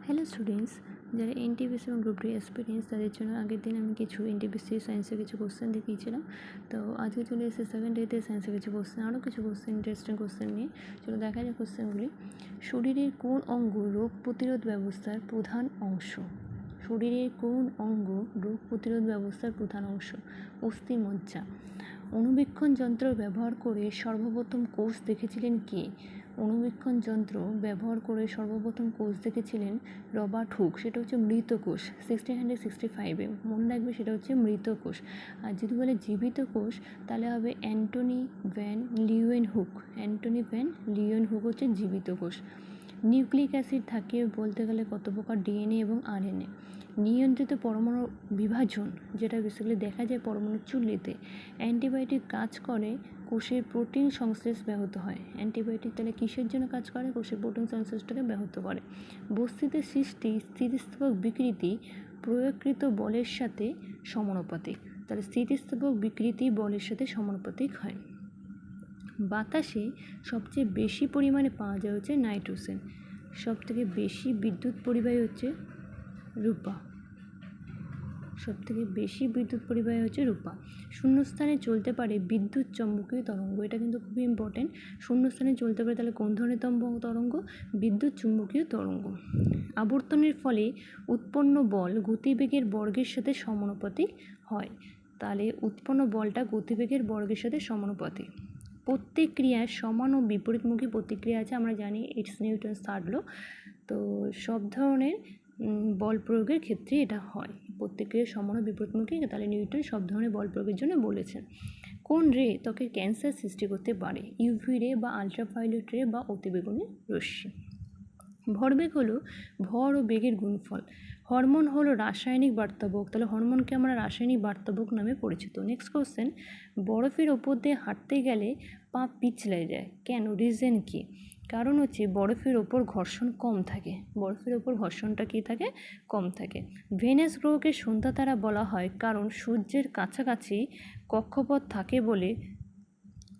Hello students, যারা NTPC এবং group D experience তাদের জন্য আগের দিন আমি কিছু এনটিপিসি সায়েন্সের কিছু কোশ্চেন দেখিয়েছিলাম। তো আজকে চলে এসেছে সেকেন্ড ডেতে সায়েন্সের কিছু কোশ্চেন, আরও কিছু কোশ্চেন, ইন্টারেস্টিং কোশ্চেন নিয়ে। চলো দেখা যায় কোশ্চেনগুলি। শরীরের কোন অঙ্গ রোগ প্রতিরোধ ব্যবস্থার প্রধান অংশ? শরীরের কোন অঙ্গ রোগ প্রতিরোধ ব্যবস্থার প্রধান অংশ? অস্থিমজ্জা। অণুবীক্ষণ যন্ত্র ব্যবহার করে সর্বপ্রথম কোষ দেখেছিলেন কে? অণুবীক্ষণ যন্ত্র ব্যবহার করে সর্বপ্রথম কোষ দেখেছিলেন রবার্ট হুক। সেটা হচ্ছে মৃত কোষ, 1665-এ। মনে রাখবে সেটা হচ্ছে মৃত কোষ। আর যদি বলে জীবিত কোষ তাহলে হবে Antonie van Leeuwenhoek. Antonie van Leeuwenhoek হচ্ছে জীবিত কোষ। নিউক্লিক অ্যাসিড থাকে বলতে গেলে কত প্রকার? ডিএনএ এবং আরএনএ। নিয়ন্ত্রিত পরমাণু বিভাজন, যেটা বেসিক্যালি দেখা যায় পরমাণু চুল্লিতে। অ্যান্টিবায়োটিক কাজ করে কোষের প্রোটিন সংশ্লেষ ব্যাহত হয়। অ্যান্টিবায়োটিক তাহলে কিসের জন্য কাজ করে? কোষের প্রোটিন সংশ্লেষটাকে ব্যাহত করে। বস্তুতে সৃষ্টি স্থিতিস্থাপক বিকৃতি প্রয়োগকৃত বলের সাথে সমানুপাতিক। তাহলে স্থিতিস্থাপক বিকৃতি বলের সাথে সমানুপাতিক হয়। বাতাসে সবচেয়ে বেশি পরিমাণে পাওয়া যায় হচ্ছে নাইট্রোজেন। সবথেকে বেশি বিদ্যুৎ পরিবাহী হচ্ছে রূপা। সবথেকে বেশি বিদ্যুৎ পরিবাহী হচ্ছে রূপা। শূন্যস্থানে চলতে পারে বিদ্যুৎ চৌম্বকীয় তরঙ্গ। এটা কিন্তু খুবই ইম্পর্টেন্ট। শূন্যস্থানে চলতে পারে তাহলে কোন ধরনের তরঙ্গ? বিদ্যুৎ চুম্বকীয় তরঙ্গ। আবর্তনের ফলে উৎপন্ন বল গতিবেগের বর্গের সাথে সমানুপাতিক হয়। তাহলে উৎপন্ন বলটা গতিবেগের বর্গের সাথে সমানুপাতিক। প্রত্যেক ক্রিয়ার সমান ও বিপরীতমুখী প্রতিক্রিয়া আছে, আমরা জানি, ইটস নিউটনস থার্ড ল। তো সব ধরনের বল প্রয়োগের ক্ষেত্রে এটা হয়। প্রত্যেক ক্রিয়ার সমান ও বিপরীতমুখী, তাহলে নিউটন সব ধরনের বল প্রয়োগের জন্য বলেছেন। কোন রে ত্বকের ক্যান্সার সৃষ্টি করতে পারে? ইউভি রে বা আলট্রাভায়োলেট রে বা অতিবেগুনি রশ্মি। ভরবেগ হলো ভর ও বেগের গুণফল। হরমোন হলো রাসায়নিক বার্তাবক। তাহলে হরমোনকে আমরা রাসায়নিক বার্তাবক নামে পরিচিত। নেক্সট কোশ্চেন, বরফের ওপর দিয়ে হাঁটতে গেলে পা পিছলে যায় কেন? রিজন কি? কারণ হচ্ছে বরফের ওপর ঘর্ষণ কম থাকে। বরফের ওপর ঘর্ষণটা কী থাকে? কম থাকে। ভেনাস গ্রহকে সন্ধ্যা তারা বলা হয় কারণ সূর্যের কাছাকাছি কক্ষপথ থাকে বলে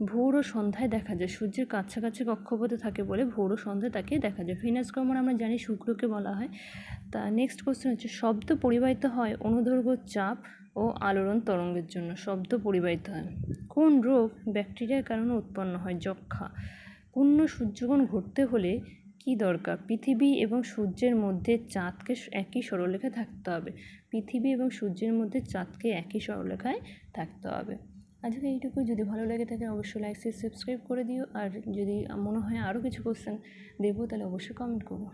ভোর ও সন্ধ্যায় দেখা যায়। সূর্যের কাছাকাছি কক্ষপথে থাকে বলে ভোর ও সন্ধ্যায় তাকে দেখা যায়। ভেনাস গ্রহ আমরা জানি শুক্রকে বলা হয়। তা নেক্সট কোশ্চেন হচ্ছে, শব্দ পরিবাহিত হয় অনুদৈর্ঘ্য চাপ ও আলোড়ন তরঙ্গের জন্য। শব্দ পরিবাহিত হয়। কোন রোগ ব্যাকটেরিয়ার কারণে উৎপন্ন হয়? যক্ষ্মা। পূর্ণ সূর্যগ্রহণ ঘটতে হলে কি দরকার? পৃথিবী এবং সূর্যের মধ্যে চাঁদকে একই সরলরেখায় থাকতে হবে। পৃথিবী এবং সূর্যের মধ্যে চাঁদকে একই সরলরেখায় থাকতে হবে। আজকে এইটুকু। যদি ভালো লাগে থাকে অবশ্যই লাইক শেয়ার সাবস্ক্রাইব করে দিও। আর যদি মনে হয় আরও কিছু কোশ্চেন দেবো তাহলে অবশ্যই কমেন্ট করো।